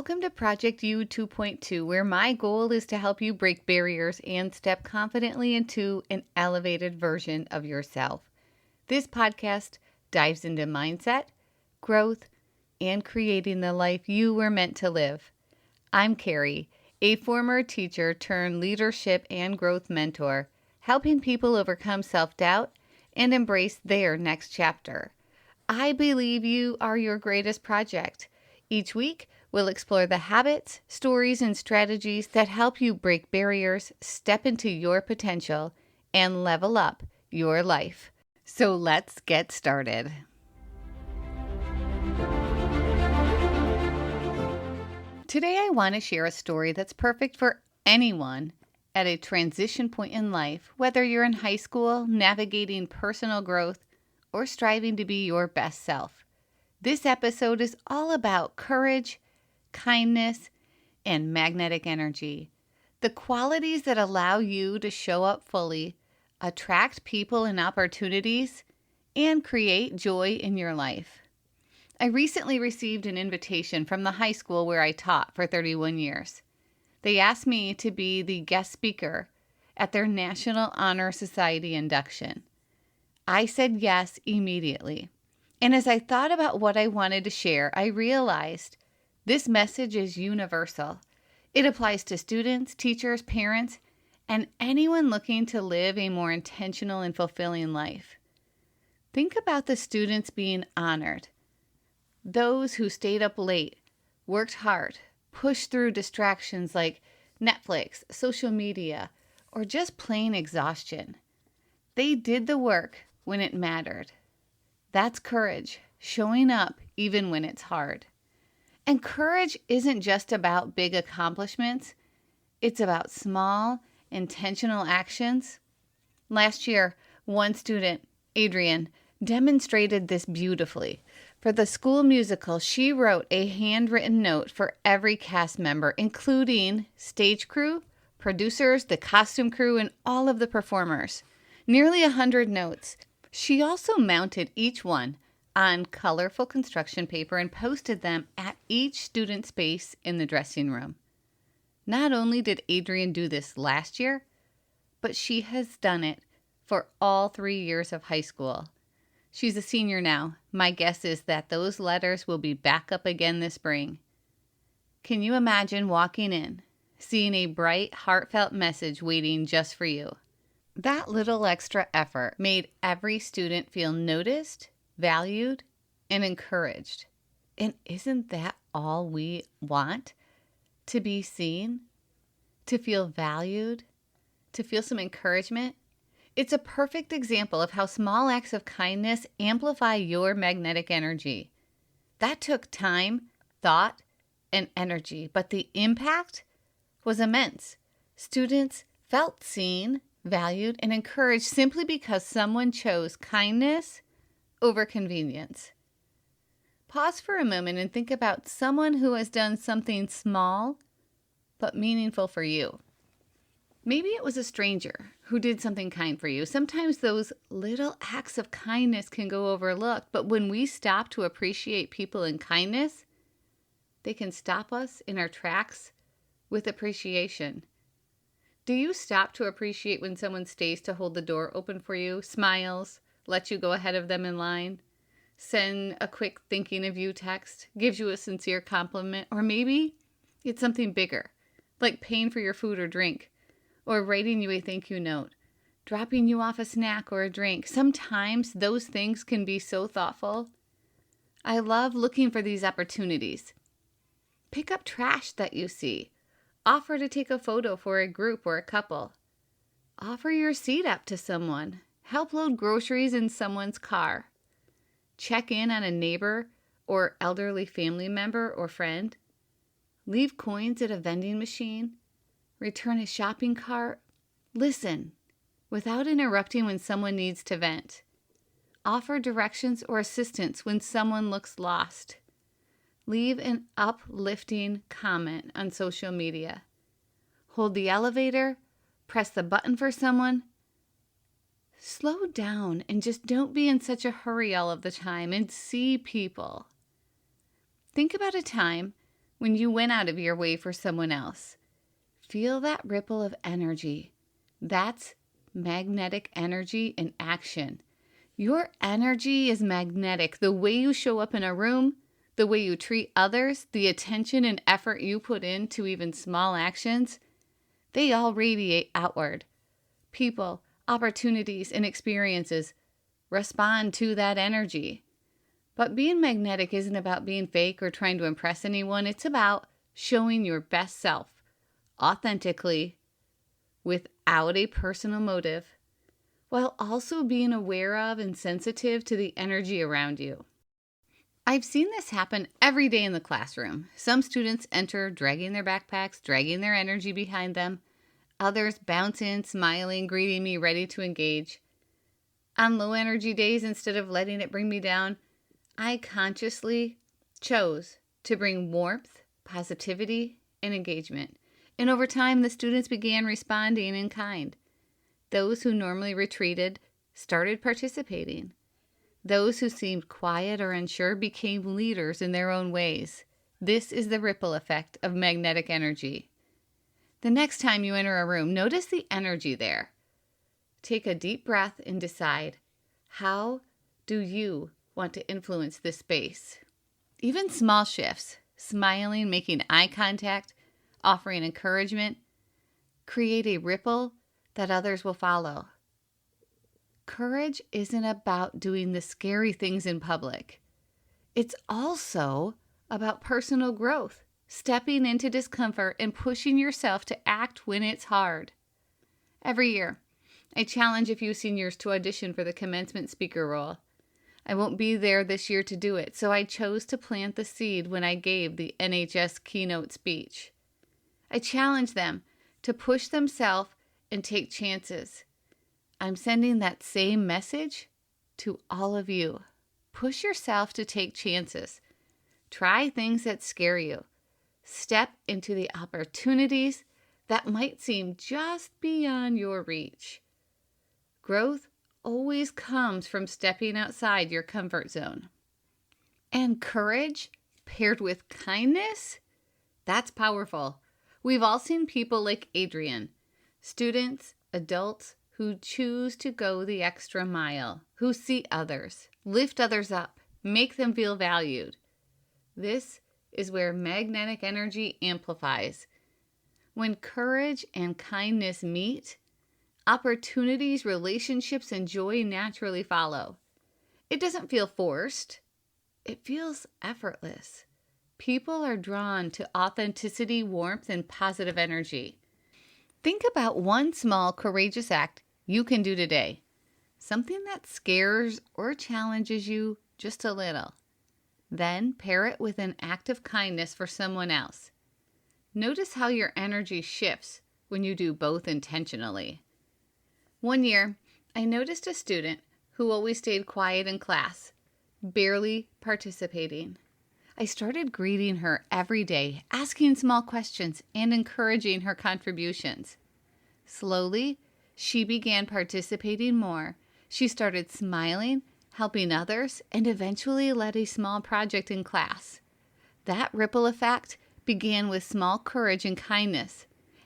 Welcome to Project U 2.2, where my goal is to help you break barriers and step confidently into an elevated version of yourself. This podcast dives into mindset, growth, and creating the life you were meant to live. I'm Carrie, a former teacher turned leadership and growth mentor, helping people overcome self-doubt and embrace their next chapter. I believe you are your greatest project. Each week, we'll explore the habits, stories, and strategies that help you break barriers, step into your potential, and level up your life. So let's get started. Today, I want to share a story that's perfect for anyone at a transition point in life, whether you're in high school, navigating personal growth, or striving to be your best self. This episode is all about courage, kindness, and magnetic energy. The qualities that allow you to show up fully, attract people and opportunities, and create joy in your life. I recently received an invitation from the high school where I taught for 31 years. They asked me to be the guest speaker at their National Honor Society induction. I said yes immediately. And as I thought about what I wanted to share, I realized this message is universal. It applies to students, teachers, parents, and anyone looking to live a more intentional and fulfilling life. Think about the students being honored. Those who stayed up late, worked hard, pushed through distractions like Netflix, social media, or just plain exhaustion. They did the work when it mattered. That's courage, showing up even when it's hard. And courage isn't just about big accomplishments. It's about small, intentional actions. Last year, one student, Adrian, demonstrated this beautifully. For the school musical, she wrote a handwritten note for every cast member, including stage crew, producers, the costume crew, and all of the performers. Nearly 100 notes. She also mounted each one on colorful construction paper and posted them at each student space in the dressing room. Not only did Adrian do this last year, but she has done it for all 3 years of high school. She's a senior now. My guess is that those letters will be back up again this spring. Can you imagine walking in, seeing a bright, heartfelt message waiting just for you? That little extra effort made every student feel noticed, valued, and encouraged. And isn't that all we want? To be seen, to feel valued, to feel some encouragement? It's a perfect example of how small acts of kindness amplify your magnetic energy. That took time, thought, and energy, but the impact was immense. Students felt seen, valued, and encouraged simply because someone chose kindness over convenience. Pause for a moment and think about someone who has done something small but meaningful for you. Maybe it was a stranger who did something kind for you. Sometimes those little acts of kindness can go overlooked, but when we stop to appreciate people in kindness, they can stop us in our tracks with appreciation. Do you stop to appreciate when someone stays to hold the door open for you, smiles, lets you go ahead of them in line, send a quick thinking of you text, gives you a sincere compliment, or maybe it's something bigger, like paying for your food or drink, or writing you a thank you note, dropping you off a snack or a drink. Sometimes those things can be so thoughtful. I love looking for these opportunities. Pick up trash that you see. Offer to take a photo for a group or a couple. Offer your seat up to someone. Help load groceries in someone's car. Check in on a neighbor or elderly family member or friend. Leave coins at a vending machine. Return a shopping cart. Listen without interrupting when someone needs to vent. Offer directions or assistance when someone looks lost. Leave an uplifting comment on social media. Hold the elevator, press the button for someone. Slow down and just don't be in such a hurry all of the time and see people. Think about a time when you went out of your way for someone else. Feel that ripple of energy. That's magnetic energy in action. Your energy is magnetic. The way you show up in a room, the way you treat others, the attention and effort you put into even small actions, they all radiate outward. People, opportunities, and experiences respond to that energy. But being magnetic isn't about being fake or trying to impress anyone. It's about showing your best self authentically without a personal motive, while also being aware of and sensitive to the energy around you. I've seen this happen every day in the classroom. Some students enter dragging their backpacks, dragging their energy behind them. Others bounce in, smiling, greeting me, ready to engage. On low energy days, instead of letting it bring me down, I consciously chose to bring warmth, positivity, and engagement. And over time, the students began responding in kind. Those who normally retreated started participating. Those who seemed quiet or unsure became leaders in their own ways. This is the ripple effect of magnetic energy. The next time you enter a room, notice the energy there. Take a deep breath and decide, how do you want to influence this space? Even small shifts, smiling, making eye contact, offering encouragement, create a ripple that others will follow. Courage isn't about doing the scary things in public. It's also about personal growth, stepping into discomfort and pushing yourself to act when it's hard. Every year, I challenge a few seniors to audition for the commencement speaker role. I won't be there this year to do it, so I chose to plant the seed when I gave the NHS keynote speech. I challenge them to push themselves and take chances. I'm sending that same message to all of you. Push yourself to take chances. Try things that scare you. Step into the opportunities that might seem just beyond your reach. Growth always comes from stepping outside your comfort zone. And courage paired with kindness, that's powerful. We've all seen people like Adrian, students, adults, who choose to go the extra mile, who see others, lift others up, make them feel valued. This is where magnetic energy amplifies. When courage and kindness meet, opportunities, relationships, and joy naturally follow. It doesn't feel forced. It feels effortless. People are drawn to authenticity, warmth, and positive energy. Think about one small, courageous act you can do today. Something that scares or challenges you just a little. Then pair it with an act of kindness for someone else. Notice how your energy shifts when you do both intentionally. One year, I noticed a student who always stayed quiet in class, barely participating. I started greeting her every day, asking small questions, and encouraging her contributions. Slowly, she began participating more. She started smiling, helping others, and eventually led a small project in class. That ripple effect began with small courage and kindness,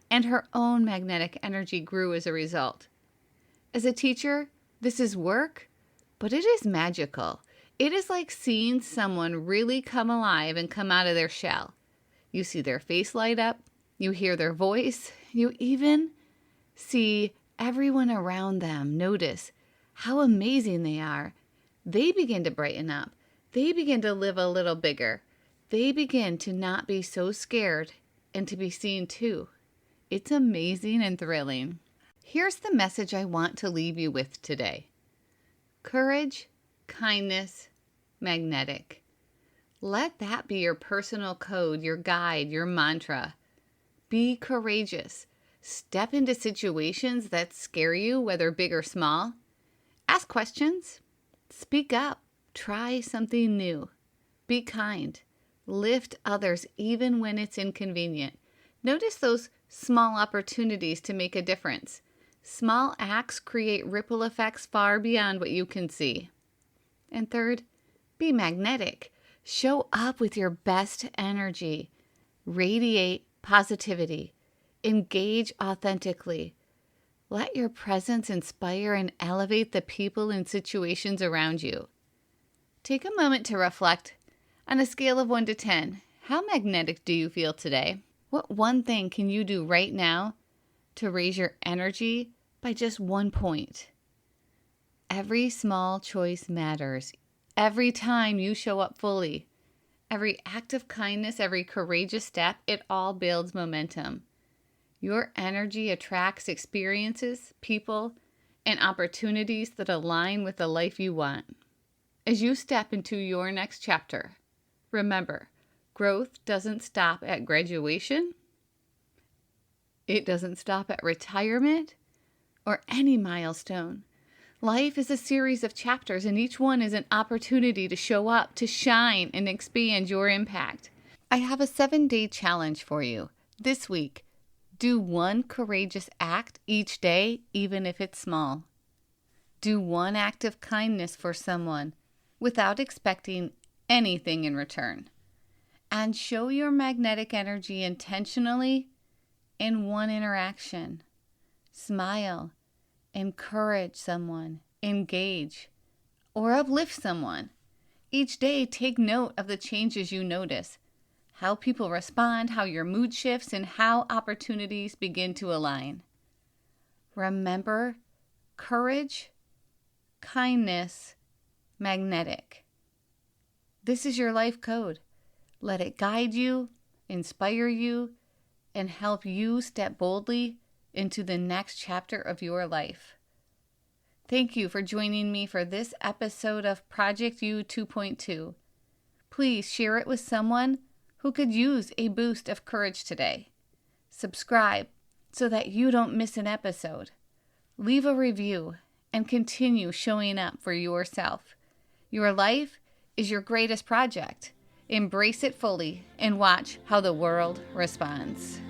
and her own magnetic energy grew as a result. As a teacher, this is work, but it is magical. It is like seeing someone really come alive and come out of their shell. You see their face light up, you hear their voice, you even see everyone around them notice how amazing they are. They begin to brighten up. They begin to live a little bigger. They begin to not be so scared and to be seen too. It's amazing and thrilling. Here's the message I want to leave you with today. Courage, kindness, magnetic. Let that be your personal code, your guide, your mantra. Be courageous. Step into situations that scare you, whether big or small. Ask questions. Speak up. Try something new. Be kind. Lift others even when it's inconvenient. Notice those small opportunities to make a difference. Small acts create ripple effects far beyond what you can see. And third, be magnetic. Show up with your best energy. Radiate positivity. Engage authentically. Let your presence inspire and elevate the people and situations around you. Take a moment to reflect. On a scale of 1 to 10, how magnetic do you feel today? What one thing can you do right now to raise your energy by just 1 point? Every small choice matters. Every time you show up fully, every act of kindness, every courageous step, it all builds momentum. Your energy attracts experiences, people, and opportunities that align with the life you want. As you step into your next chapter, remember, growth doesn't stop at graduation. It doesn't stop at retirement or any milestone. Life is a series of chapters, and each one is an opportunity to show up, to shine, and expand your impact. I have a 7-day challenge for you. This week, do one courageous act each day, even if it's small. Do one act of kindness for someone without expecting anything in return. And show your magnetic energy intentionally in one interaction. Smile. Encourage someone, engage, or uplift someone. Each day, take note of the changes you notice, how people respond, how your mood shifts, and how opportunities begin to align. Remember, courage, kindness, magnetic. This is your life code. Let it guide you, inspire you, and help you step boldly into the next chapter of your life. Thank you for joining me for this episode of Project U 2.2. Please share it with someone who could use a boost of courage today. Subscribe so that you don't miss an episode. Leave a review and continue showing up for yourself. Your life is your greatest project. Embrace it fully and watch how the world responds.